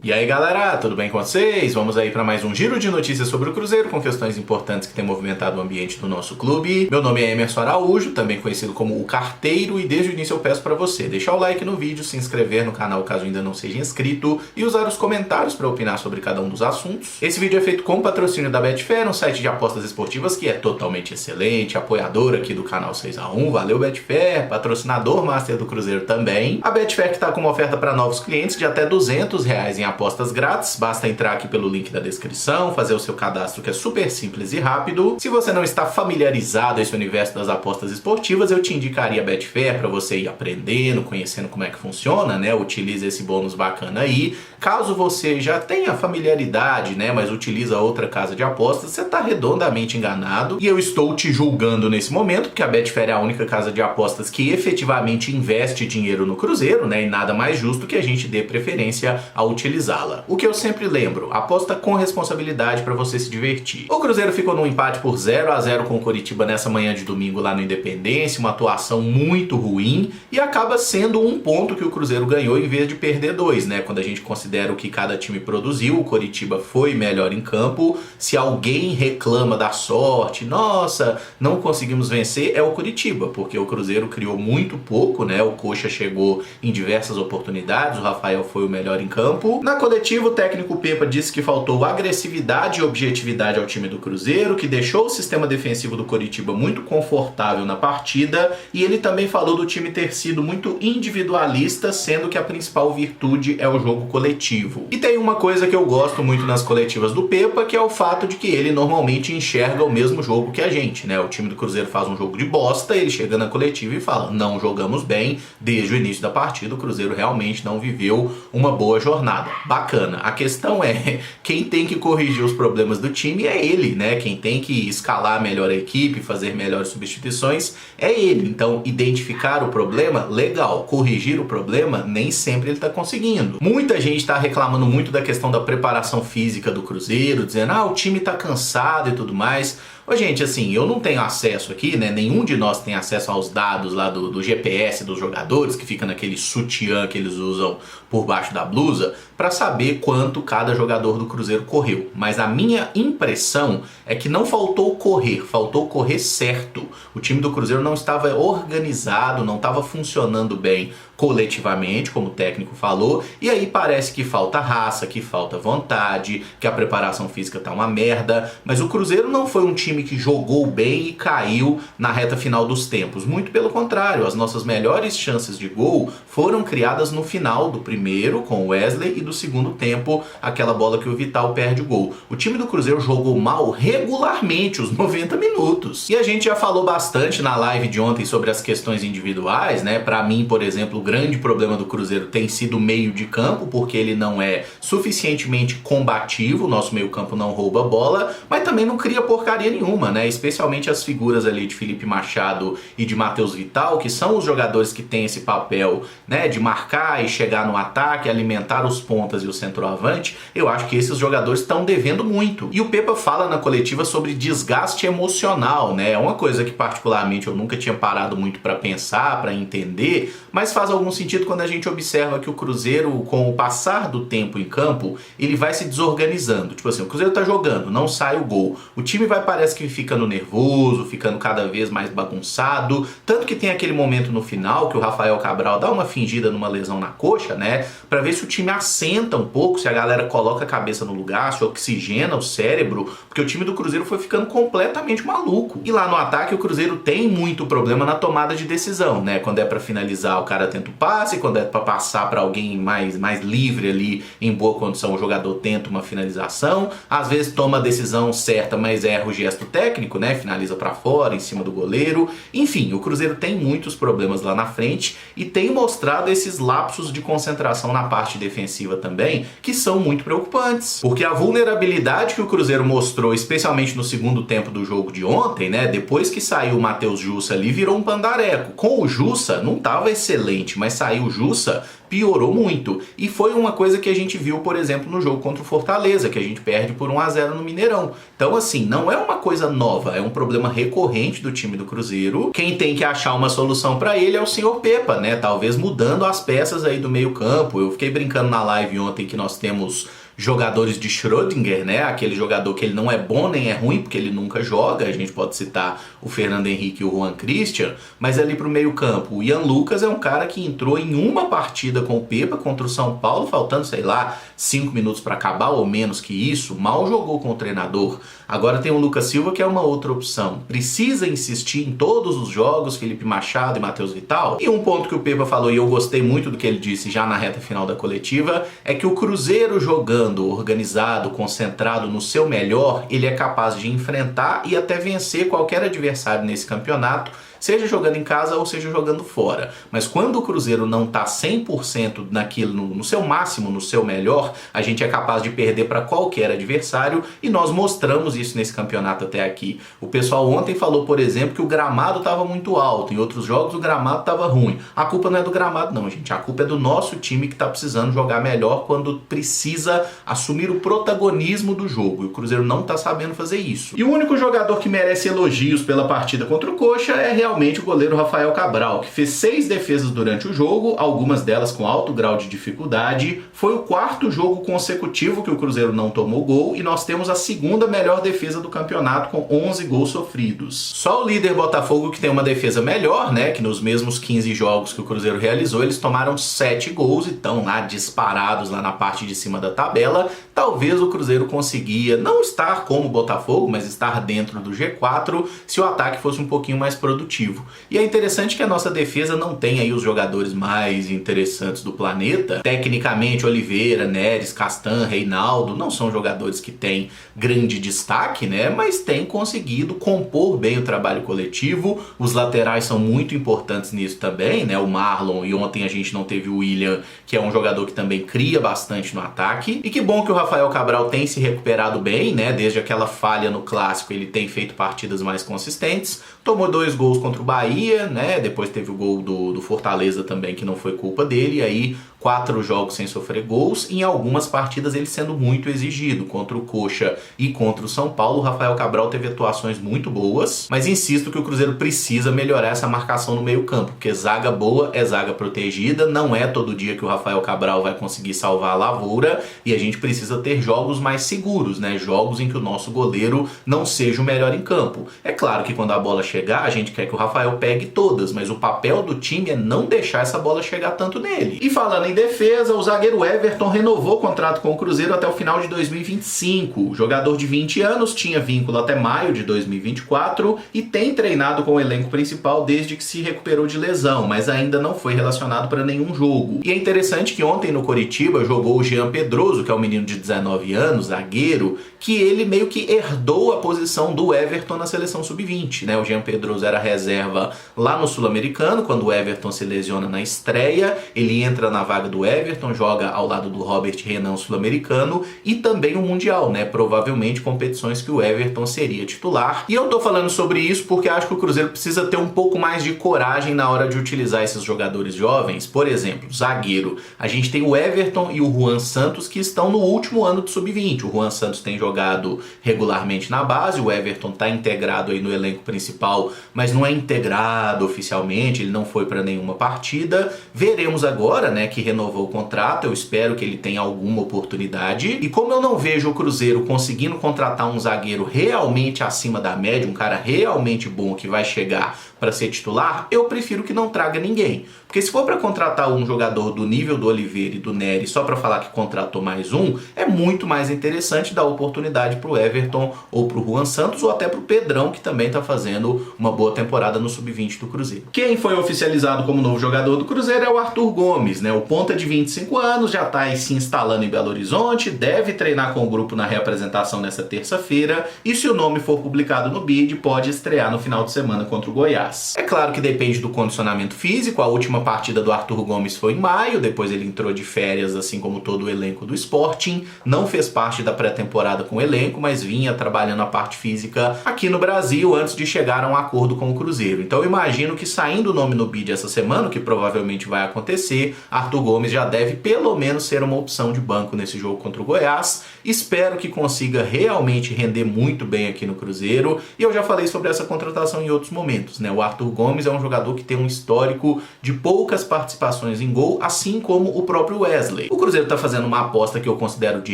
E aí galera, tudo bem com vocês? Vamos aí para mais um giro de notícias sobre o Cruzeiro com questões importantes que têm movimentado o ambiente do nosso clube. Meu nome é Emerson Araújo, também conhecido como o Carteiro, e desde o início eu peço para você deixar o like no vídeo, se inscrever no canal caso ainda não seja inscrito e usar os comentários para opinar sobre cada um dos assuntos. Esse vídeo é feito com patrocínio da Betfair, um site de apostas esportivas que é totalmente excelente, apoiador aqui do canal 6x1, valeu Betfair, patrocinador master do Cruzeiro também. A Betfair que está com uma oferta para novos clientes de até R$200 em apostas grátis, basta entrar aqui pelo link da descrição, fazer o seu cadastro que é super simples e rápido. Se você não está familiarizado com esse universo das apostas esportivas, eu te indicaria a Betfair para você ir aprendendo, conhecendo como é que funciona, né? Utilize esse bônus bacana aí. Caso você já tenha familiaridade, né, mas utiliza outra casa de apostas, você está redondamente enganado e eu estou te julgando nesse momento, porque a Betfair é a única casa de apostas que efetivamente investe dinheiro no Cruzeiro, né, e nada mais justo que a gente dê preferência a utilizá-la. O que eu sempre lembro, aposta com responsabilidade para você se divertir. O Cruzeiro ficou num empate por 0x0 com o Coritiba nessa manhã de domingo lá no Independência, uma atuação muito ruim, e acaba sendo um ponto que o Cruzeiro ganhou em vez de perder dois, né? Quando a gente considera o que cada time produziu, o Coritiba foi melhor em campo. Se alguém reclama da sorte, nossa, não conseguimos vencer, é o Coritiba, porque o Cruzeiro criou muito pouco, né? O Coxa chegou em diversas oportunidades, o Rafael foi o melhor em campo. Na coletiva, o técnico Pepa disse que faltou agressividade e objetividade ao time do Cruzeiro, que deixou o sistema defensivo do Coritiba muito confortável na partida, e ele também falou do time ter sido muito individualista, sendo que a principal virtude é o jogo coletivo. E tem uma coisa que eu gosto muito nas coletivas do Pepa, que é o fato de que ele normalmente enxerga o mesmo jogo que a gente, né? O time do Cruzeiro faz um jogo de bosta, ele chega na coletiva e fala, não jogamos bem desde o início da partida, o Cruzeiro realmente não viveu uma boa jornada. Bacana. A questão é, quem tem que corrigir os problemas do time é ele, né? Quem tem que escalar melhor a equipe, fazer melhores substituições é ele. Então, identificar o problema, legal. Corrigir o problema, nem sempre ele tá conseguindo. Muita gente tá reclamando muito da questão da preparação física do Cruzeiro, dizendo, o time tá cansado e tudo mais. Ô, gente, assim, eu não tenho acesso aqui, né? Nenhum de nós tem acesso aos dados lá do GPS dos jogadores, que fica naquele sutiã que eles usam por baixo da blusa, para saber quanto cada jogador do Cruzeiro correu. Mas a minha impressão é que não faltou correr certo. O time do Cruzeiro não estava organizado, não estava funcionando bem coletivamente, como o técnico falou, e aí parece que falta raça, que falta vontade, que a preparação física tá uma merda, mas o Cruzeiro não foi um time que jogou bem e caiu na reta final dos tempos, muito pelo contrário, as nossas melhores chances de gol foram criadas no final do primeiro, com o Wesley, e do segundo tempo, aquela bola que o Vital perde o gol. O time do Cruzeiro jogou mal regularmente os 90 minutos, e a gente já falou bastante na live de ontem sobre as questões individuais, né? Pra mim, por exemplo, o grande problema do Cruzeiro tem sido o meio de campo, porque ele não é suficientemente combativo, o nosso meio campo não rouba bola, mas também não cria porcaria nenhuma, né? Especialmente as figuras ali de Felipe Machado e de Matheus Vital, que são os jogadores que têm esse papel, né, de marcar e chegar no ataque, alimentar os pontas e o centroavante. Eu acho que esses jogadores estão devendo muito. E o Pepa fala na coletiva sobre desgaste emocional, né? É uma coisa que particularmente eu nunca tinha parado muito para pensar, para entender, mas faz algum sentido quando a gente observa que o Cruzeiro, com o passar do tempo em campo, ele vai se desorganizando. Tipo assim, o Cruzeiro tá jogando, não sai o gol. O time parece que ficando nervoso, ficando cada vez mais bagunçado. Tanto que tem aquele momento no final que o Rafael Cabral dá uma fingida numa lesão na coxa, né? Pra ver se o time assenta um pouco, se a galera coloca a cabeça no lugar, se oxigena o cérebro, porque o time do Cruzeiro foi ficando completamente maluco. E lá no ataque o Cruzeiro tem muito problema na tomada de decisão, né? Quando é pra finalizar, o cara tenta o passe, quando é pra passar pra alguém mais livre ali, em boa condição, o jogador tenta uma finalização, às vezes toma a decisão certa, mas erra o gesto técnico, né? Finaliza pra fora, em cima do goleiro. Enfim, o Cruzeiro tem muitos problemas lá na frente e tem mostrado esses lapsos de concentração na parte defensiva também, que são muito preocupantes. Porque a vulnerabilidade que o Cruzeiro mostrou, especialmente no segundo tempo do jogo de ontem, né? Depois que saiu o Matheus Jussa ali, virou um pandareco. Com o Jussa, não tava excelente excelente, mas saiu Jussa, piorou muito. E foi uma coisa que a gente viu, por exemplo, no jogo contra o Fortaleza, que a gente perde por 1-0 no Mineirão. Então, assim, não é uma coisa nova, é um problema recorrente do time do Cruzeiro. Quem tem que achar uma solução para ele é o senhor Pepa, né? Talvez mudando as peças aí do meio-campo. Eu fiquei brincando na live ontem que nós temos jogadores de Schrödinger, né? Aquele jogador que ele não é bom nem é ruim, porque ele nunca joga. A gente pode citar o Fernando Henrique e o Juan Christian, mas ali pro meio campo, o Ian Lucas é um cara que entrou em uma partida com o Pepa contra o São Paulo, faltando, sei lá, 5 minutos para acabar ou menos que isso, mal jogou com o treinador. Agora tem o Lucas Silva, que é uma outra opção. Precisa insistir em todos os jogos, Felipe Machado e Matheus Vital. E um ponto que o Pepa falou, e eu gostei muito do que ele disse já na reta final da coletiva, é que o Cruzeiro jogando organizado, concentrado no seu melhor, ele é capaz de enfrentar e até vencer qualquer adversário nesse campeonato, seja jogando em casa ou seja jogando fora. Mas quando o Cruzeiro não está 100% naquilo, no seu máximo, no seu melhor, a gente é capaz de perder para qualquer adversário e nós mostramos isso nesse campeonato até aqui. O pessoal ontem falou, por exemplo, que o gramado estava muito alto, em outros jogos o gramado estava ruim. A culpa não é do gramado não, gente. A culpa é do nosso time que está precisando jogar melhor quando precisa assumir o protagonismo do jogo. E o Cruzeiro não está sabendo fazer isso. E o único jogador que merece elogios pela partida contra o Coxa é realmente o goleiro Rafael Cabral, que fez 6 defesas durante o jogo, algumas delas com alto grau de dificuldade. Foi o 4º jogo consecutivo que o Cruzeiro não tomou gol e nós temos a 2ª melhor defesa do campeonato com 11 gols sofridos. Só o líder Botafogo que tem uma defesa melhor, né, que nos mesmos 15 jogos que o Cruzeiro realizou, eles tomaram 7 gols e estão lá disparados lá na parte de cima da tabela. Talvez o Cruzeiro conseguia não estar como o Botafogo, mas estar dentro do G4 se o ataque fosse um pouquinho mais produtivo. E é interessante que a nossa defesa não tem aí os jogadores mais interessantes do planeta. Tecnicamente, Oliveira, Neres, Castan, Reinaldo não são jogadores que têm grande destaque, né? Mas têm conseguido compor bem o trabalho coletivo. Os laterais são muito importantes nisso também, né? O Marlon, e ontem a gente não teve o William, que é um jogador que também cria bastante no ataque. E que bom que o Rafael Cabral tem se recuperado bem, né? Desde aquela falha no Clássico, ele tem feito partidas mais consistentes. Tomou 2 gols contra o Bahia, né? Depois teve o gol do Fortaleza também, que não foi culpa dele. E aí 4 jogos sem sofrer gols, em algumas partidas ele sendo muito exigido. Contra o Coxa e contra o São Paulo, o Rafael Cabral teve atuações muito boas, mas insisto que o Cruzeiro precisa melhorar essa marcação no meio campo, porque zaga boa é zaga protegida, não é todo dia que o Rafael Cabral vai conseguir salvar a lavoura, e a gente precisa ter jogos mais seguros, né? Jogos em que o nosso goleiro não seja o melhor em campo. É claro que quando a bola chegar, a gente quer que o Rafael pegue todas, mas o papel do time é não deixar essa bola chegar tanto nele. E falando em defesa, o zagueiro Everton renovou o contrato com o Cruzeiro até o final de 2025. O jogador de 20 anos tinha vínculo até maio de 2024 e tem treinado com o elenco principal desde que se recuperou de lesão, mas ainda não foi relacionado para nenhum jogo. E é interessante que ontem no Coritiba jogou o Jean Pedroso, que é um menino de 19 anos, zagueiro, que ele meio que herdou a posição do Everton na seleção sub-20, né? O Jean Pedroso era reserva lá no Sul-Americano, quando o Everton se lesiona na estreia, ele entra na vaga do Everton, joga ao lado do Robert Renan Sul-Americano e também o Mundial, né? Provavelmente competições que o Everton seria titular. E eu tô falando sobre isso porque acho que o Cruzeiro precisa ter um pouco mais de coragem na hora de utilizar esses jogadores jovens. Por exemplo, zagueiro. A gente tem o Everton e o Juan Santos que estão no último ano de sub-20. O Juan Santos tem jogado regularmente na base, o Everton tá integrado aí no elenco principal, mas não é integrado oficialmente, ele não foi para nenhuma partida. Veremos agora, né, que renovou o contrato, eu espero que ele tenha alguma oportunidade. E como eu não vejo o Cruzeiro conseguindo contratar um zagueiro realmente acima da média, um cara realmente bom que vai chegar para ser titular, eu prefiro que não traga ninguém. Porque se for para contratar um jogador do nível do Oliveira e do Nery só para falar que contratou mais um, é muito mais interessante dar oportunidade pro Everton ou pro Juan Santos ou até pro Pedrão, que também tá fazendo uma boa temporada no sub-20 do Cruzeiro. Quem foi oficializado como novo jogador do Cruzeiro é o Arthur Gomes, né? O ponta de 25 anos, já tá aí se instalando em Belo Horizonte, deve treinar com o grupo na reapresentação nessa terça-feira e se o nome for publicado no BID, pode estrear no final de semana contra o Goiás. É claro que depende do condicionamento físico, a última partida do Arthur Gomes foi em maio, depois ele entrou de férias, assim como todo o elenco do Sporting, não fez parte da pré-temporada com o elenco, mas vinha trabalhando a parte física aqui no Brasil antes de chegar a um acordo com o Cruzeiro. Cruzeiro. Então eu imagino que saindo o nome no bid essa semana, o que provavelmente vai acontecer, Arthur Gomes já deve pelo menos ser uma opção de banco nesse jogo contra o Goiás. Espero que consiga realmente render muito bem aqui no Cruzeiro. E eu já falei sobre essa contratação em outros momentos, né? O Arthur Gomes é um jogador que tem um histórico de poucas participações em gol, assim como o próprio Wesley. O Cruzeiro está fazendo uma aposta que eu considero de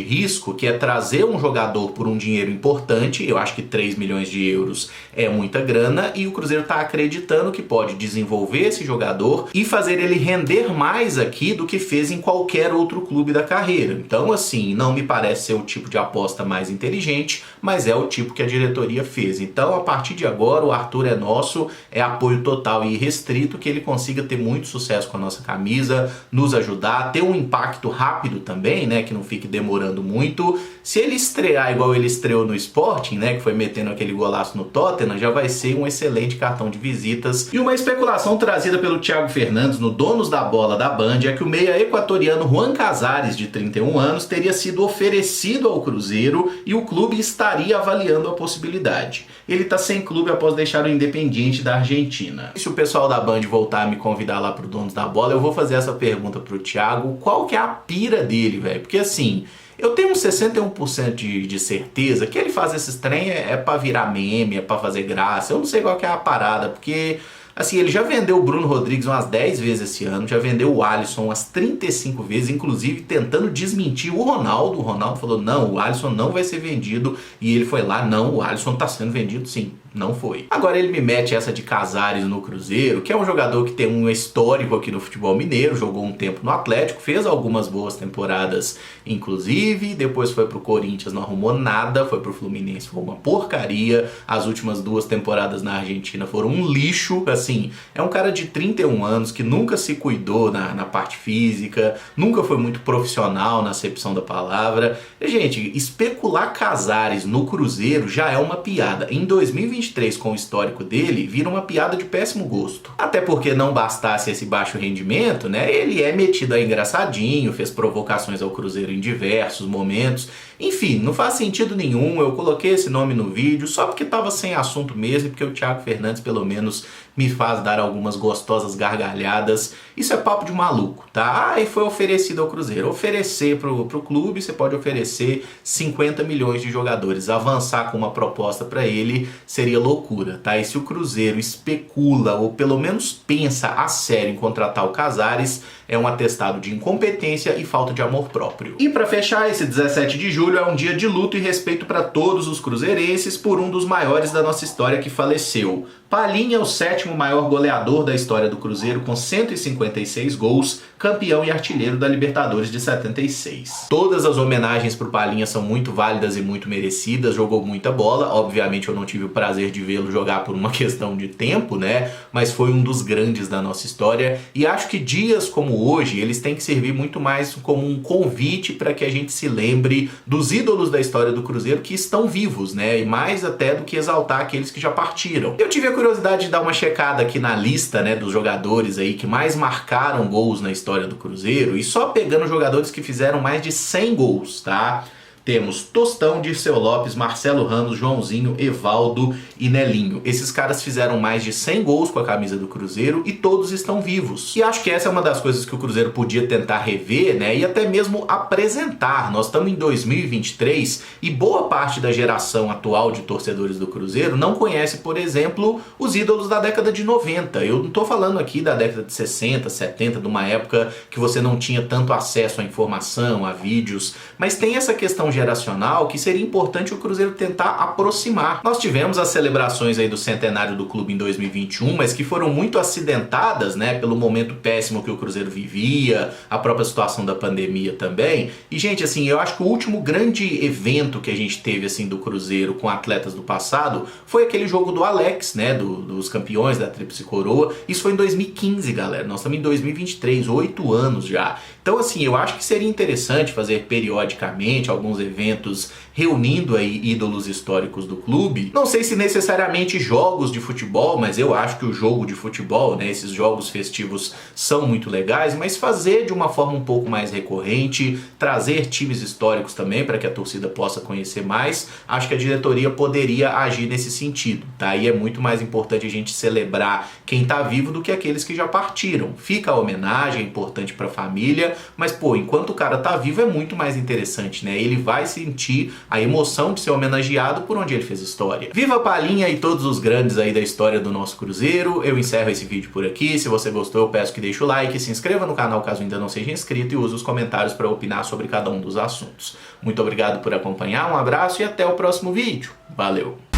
risco, que é trazer um jogador por um dinheiro importante. Eu acho que 3 milhões de euros é muita grana, e o Cruzeiro está acreditando que pode desenvolver esse jogador e fazer ele render mais aqui do que fez em qualquer outro clube da carreira. Então, assim, não me parece ser o tipo de aposta mais inteligente, mas é o tipo que a diretoria fez. Então, a partir de agora, o Arthur é nosso, é apoio total e irrestrito, que ele consiga ter muito sucesso com a nossa camisa, nos ajudar, ter um impacto rápido também, né, que não fique demorando muito. Se ele estrear igual ele estreou no Sporting, né, que foi metendo aquele golaço no Tottenham, já vai ser um excelente cartão de visitas. E uma especulação trazida pelo Thiago Fernandes no Donos da Bola da Band é que o meia equatoriano Juan Casares, de 31 anos, teria sido oferecido ao Cruzeiro e o clube estaria avaliando a possibilidade. Ele está sem clube após deixar o Independiente da Argentina. E se o pessoal da Band voltar a me convidar lá pro Donos da Bola, eu vou fazer essa pergunta pro Thiago: qual que é a pira dele, velho? Porque assim, eu tenho uns 61% de certeza que ele faz esses trem é pra virar meme, é pra fazer graça. Eu não sei qual que é a parada, porque assim, ele já vendeu o Bruno Rodrigues umas 10 vezes esse ano, já vendeu o Alisson umas 35 vezes, inclusive tentando desmentir o Ronaldo. O Ronaldo falou: não, o Alisson não vai ser vendido, e ele foi lá: não, o Alisson tá sendo vendido sim. Não foi. Agora ele me mete essa de Casares no Cruzeiro, que é um jogador que tem um histórico aqui no futebol mineiro, jogou um tempo no Atlético, fez algumas boas temporadas, inclusive, depois foi pro Corinthians, não arrumou nada, foi pro Fluminense, foi uma porcaria, as últimas 2 temporadas na Argentina foram um lixo. Assim, é um cara de 31 anos que nunca se cuidou na parte física, nunca foi muito profissional na acepção da palavra. E, gente, especular Casares no Cruzeiro já é uma piada. Em 2023, com o histórico dele, vira uma piada de péssimo gosto. Até porque não bastasse esse baixo rendimento, né? Ele é metido a engraçadinho, fez provocações ao Cruzeiro em diversos momentos. Enfim, não faz sentido nenhum. Eu coloquei esse nome no vídeo só porque tava sem assunto mesmo, porque o Thiago Fernandes pelo menos me faz dar algumas gostosas gargalhadas. Isso é papo de maluco, tá? E foi oferecido ao Cruzeiro. Oferecer pro clube, você pode oferecer 50 milhões de jogadores. Avançar com uma proposta para ele seria loucura, tá? E se o Cruzeiro especula, ou pelo menos pensa a sério em contratar o Casares, é um atestado de incompetência e falta de amor próprio. E para fechar, esse 17 de julho é um dia de luto e respeito para todos os cruzeirenses por um dos maiores da nossa história que faleceu. Palinha é o 7º maior goleador da história do Cruzeiro, com 156 gols, campeão e artilheiro da Libertadores de 76. Todas as homenagens pro Palinha são muito válidas e muito merecidas, jogou muita bola. Obviamente eu não tive o prazer de vê-lo jogar por uma questão de tempo, né? Mas foi um dos grandes da nossa história, e acho que dias como hoje, eles têm que servir muito mais como um convite para que a gente se lembre dos ídolos da história do Cruzeiro que estão vivos, né? E mais até do que exaltar aqueles que já partiram. Eu tive a curiosidade de dar uma checada aqui na lista, né, dos jogadores aí que mais marcaram gols na história do Cruzeiro, e só pegando jogadores que fizeram mais de 100 gols, tá? Temos Tostão, Dirceu Lopes, Marcelo Ramos, Joãozinho, Evaldo e Nelinho. Esses caras fizeram mais de 100 gols com a camisa do Cruzeiro e todos estão vivos. E acho que essa é uma das coisas que o Cruzeiro podia tentar rever, né? E até mesmo apresentar. Nós estamos em 2023 e boa parte da geração atual de torcedores do Cruzeiro não conhece, por exemplo, os ídolos da década de 90. Eu não estou falando aqui da década de 60, 70, de uma época que você não tinha tanto acesso à informação, a vídeos, mas tem essa questão geracional que seria importante o Cruzeiro tentar aproximar. Nós tivemos as celebrações aí do centenário do clube em 2021, mas que foram muito acidentadas, né, pelo momento péssimo que o Cruzeiro vivia, a própria situação da pandemia também. E, gente, assim, eu acho que o último grande evento que a gente teve, assim, do Cruzeiro com atletas do passado foi aquele jogo do Alex, né, dos campeões da Tríplice Coroa. Isso foi em 2015, galera. Nós estamos em 2023, 8 anos já. Então, assim, eu acho que seria interessante fazer periodicamente alguns novos eventos reunindo aí ídolos históricos do clube. Não sei se necessariamente jogos de futebol, mas eu acho que o jogo de futebol, né, esses jogos festivos são muito legais, mas fazer de uma forma um pouco mais recorrente, trazer times históricos também para que a torcida possa conhecer mais, acho que a diretoria poderia agir nesse sentido, tá? E é muito mais importante a gente celebrar quem tá vivo do que aqueles que já partiram. Fica a homenagem, é importante para a família, mas pô, enquanto o cara tá vivo é muito mais interessante, né? Ele vai sentir a emoção de ser homenageado por onde ele fez história. Viva a Palhinha e todos os grandes aí da história do nosso Cruzeiro. Eu encerro esse vídeo por aqui. Se você gostou, eu peço que deixe o like, se inscreva no canal caso ainda não seja inscrito e use os comentários para opinar sobre cada um dos assuntos. Muito obrigado por acompanhar, um abraço e até o próximo vídeo. Valeu!